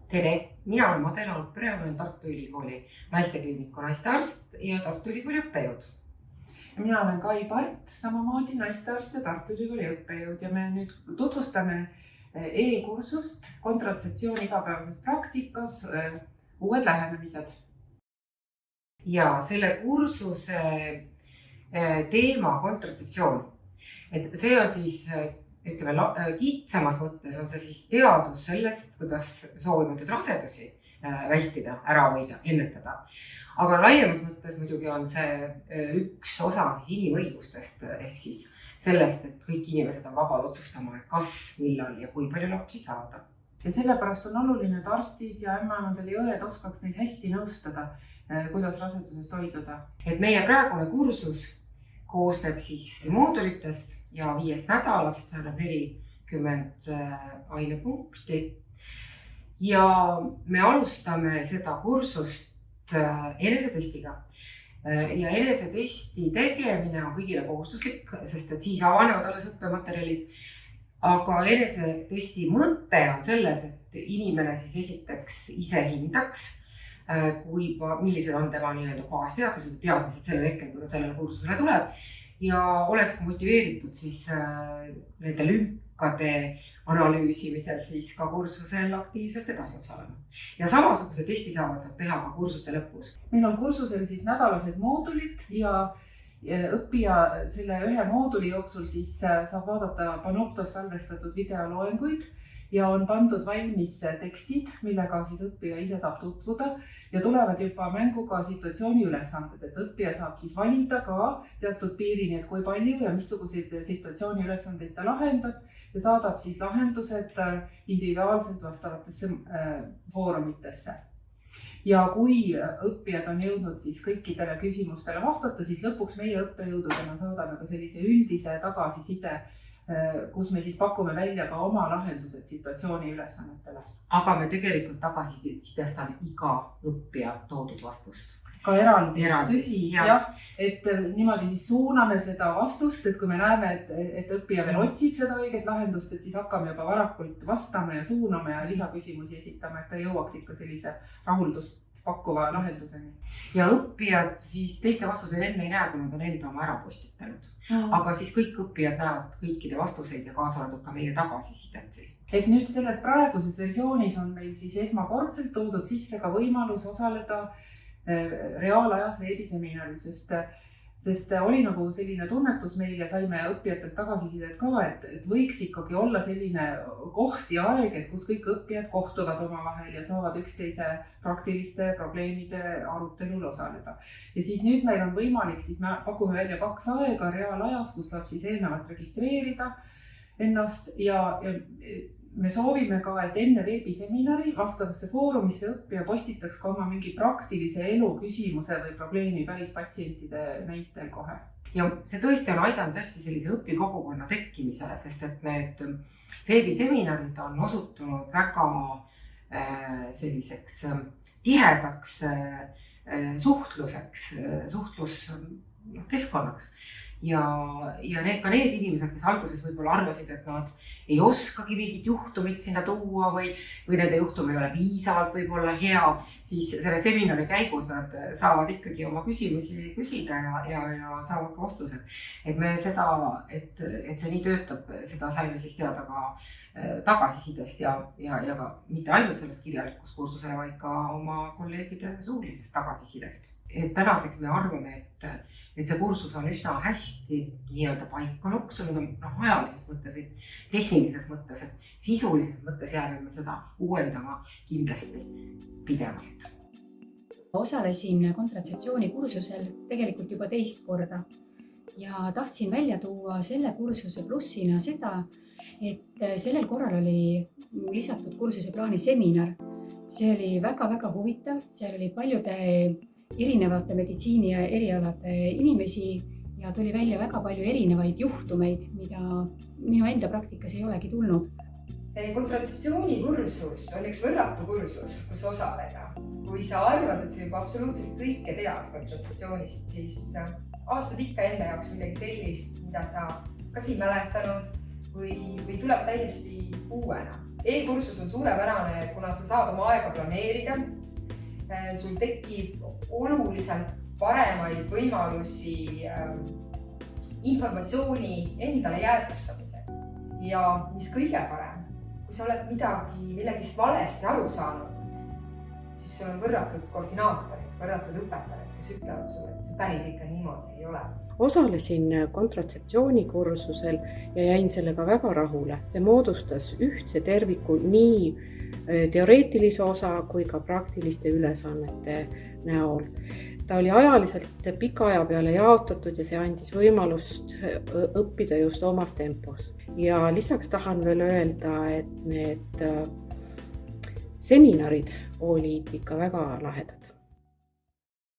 Tere, mina olen Madela Alpere, olen Tartu Ülikooli naistekliiniku naistearst ja Tartu Ülikooli õppejõud. Ja mina olen Kai Part, samamoodi naistearst ja Tartu Ülikooli õppejõud ja me nüüd tutvustame e-kursust kontratseptsiooni igapäevases praktikas uued lähenemised. Ja selle kursuse teema kontratseptsioon, et see on siis kitsamas mõttes on see siis teadus sellest, kuidas soovimatud rasedusi vältida, ära hoida, ennetada. Aga laiemas mõttes muidugi on see üks osa siis inimõigustest ehk siis sellest, et kõik inimesed on vabad otsustama, et kas, millal ja kui palju lapsi saada. Ja sellepärast on oluline, et arstid ja ämmaemandad ja õed oskaks neid hästi nõustada, kuidas rasedusest hoiduda. Et meie praegune kursus koosneb siis moodulitest ja 5 nädalast, seal on 40 ainepunkti. Ja me alustame seda kursust enesetestiga. Ja enesetesti tegemine on kõigile kohustuslik, sest et siis avanevad alles õppematerjalid. Aga enesetesti mõte on selles, et inimene siis esiteks ise hindaks, millised on tema baasteadmised ja teadmised sellel hetkel, kui ta sellele kursusele tuleb ja oleks motiveeritud siis nende lünkade analüüsimisel siis ka kursusel aktiivselt edasi osalema. Ja samasuguse testi saavad nad teha ka kursuse lõpus. Meil on kursusel siis nädalased moodulid ja õppija selle ühe mooduli jooksul siis saab vaadata Panoptos salvestatud videoloenguid ja on pandud valmis tekstid, millega siis õppija ise saab tutvuda ja tulevad juba mänguga situatsiooni ülesanded, et õppija saab siis valida ka teatud piirini, et kui palju ja missuguseid situatsiooni ülesandeid ta lahendab ja saadab siis lahendused individuaalselt vastavatesse foorumitesse. Ja kui õppijad on jõudnud siis kõikidele küsimustele vastata, siis lõpuks meie õppejõududena saadame ka sellise üldise tagasiside, kus me siis pakume välja ka oma lahendused situatsiooni ülesannetele. Aga me tegelikult tagasisidestame iga õppija toodud vastust. Ka eraldi. Tõsi, jah, et niimoodi siis suuname seda vastust, et kui me näeme, et õppija veel otsib seda õiget lahendust, et siis hakkame juba varakult vastama ja suunama ja lisaküsimusi esitama, et ta jõuaks ikka sellise rahuldust pakkuva lahenduseni. Ja õppijad siis teiste vastuseid enne ei näe, kui nad on enda oma ära postitanud. Aga siis kõik õppijad näevad kõikide vastuseid ja kaasa arvatud ka meie tagasisidet siis. Et nüüd selles praeguses versioonis on meil siis esmakordselt toodud sisse ka võimalus osaleda reaalajas veebiseminaril, sest oli nagu selline tunnetus meil ja saime õppijatelt tagasisidet ka, et võiks ikkagi olla selline koht ja aeg, et kus kõik õppijad kohtuvad omavahel ja saavad üksteise praktiliste probleemide arutelul osaleda. Ja siis nüüd meil on võimalik, siis me pakume välja 2 aega reaalajas, kus saab siis eelnevalt registreerida ennast ja me soovime ka, et enne veebiseminari vastavasse foorumisse õppija postitaks ka oma mingi praktilise elu küsimuse või probleemi päris patsientide näitel kohe. Ja see tõesti on aidanud hästi sellise õpikogukonna tekkimisele, sest et need veebiseminarid on osutunud väga selliseks tihedaks suhtluskeskkonnaks. Ja ka need inimesed, kes alguses võib-olla arvasid, et nad ei oskagi mingit juhtumit sinna tuua või nende juhtum ei ole piisavalt võib-olla hea, siis selle seminari käigus nad saavad ikkagi oma küsimusi küsida ja saavad ka vastused. Et me seda, et see nii töötab, seda saime siis teada ka tagasisidest ja ka mitte ainult sellest kirjalikust kursusele, vaid ka oma kolleegide suulisest tagasisidest. Et tänaseks me arvame, et see kursus on üsna hästi nii-öelda paika loksunud ajalises mõttes või tehnilises mõttes, et sisulises mõttes jääme me seda uuendama kindlasti pidevalt. Osalesin kontratseptsiooni kursusel tegelikult juba 2 korda ja tahtsin välja tuua selle kursuse plussina seda, et sellel korral oli lisatud kursuse plaani seminar. See oli väga-väga huvitav, seal oli paljude erinevate meditsiini ja erialade inimesi ja tuli välja väga palju erinevaid juhtumeid, mida minu enda praktikas ei olegi tulnud. Kontratseptsiooni kursus on üks võrratu kursus, kus osaleda. Kui sa arvad, et sa juba absoluutselt kõike tead kontratseptsioonist, siis aastad ikka enda jaoks midagi sellist, mida sa kas ei mäletanud või tuleb täiesti uuena. E-kursus on suurepärane, kuna sa saad oma aega planeerida. Sul tekib oluliselt paremaid võimalusi informatsiooni endale jäädvustamiseks. Ja mis kõige parem, kui sa oled millegist valesti aru saanud, siis sul on võrratud koordinaatorid, võrratud õpetajad, kes ütlevad sulle, et see päris ikka niimoodi ei ole. Osalesin kontratseptsioonikursusel ja jäin sellega väga rahule. See moodustas ühtse terviku nii teoreetilise osa kui ka praktiliste ülesannete näol. Ta oli ajaliselt pika aja peale jaotatud ja see andis võimalust õppida just omas tempos. Ja lisaks tahan veel öelda, et need seminarid olid ikka väga lahedad.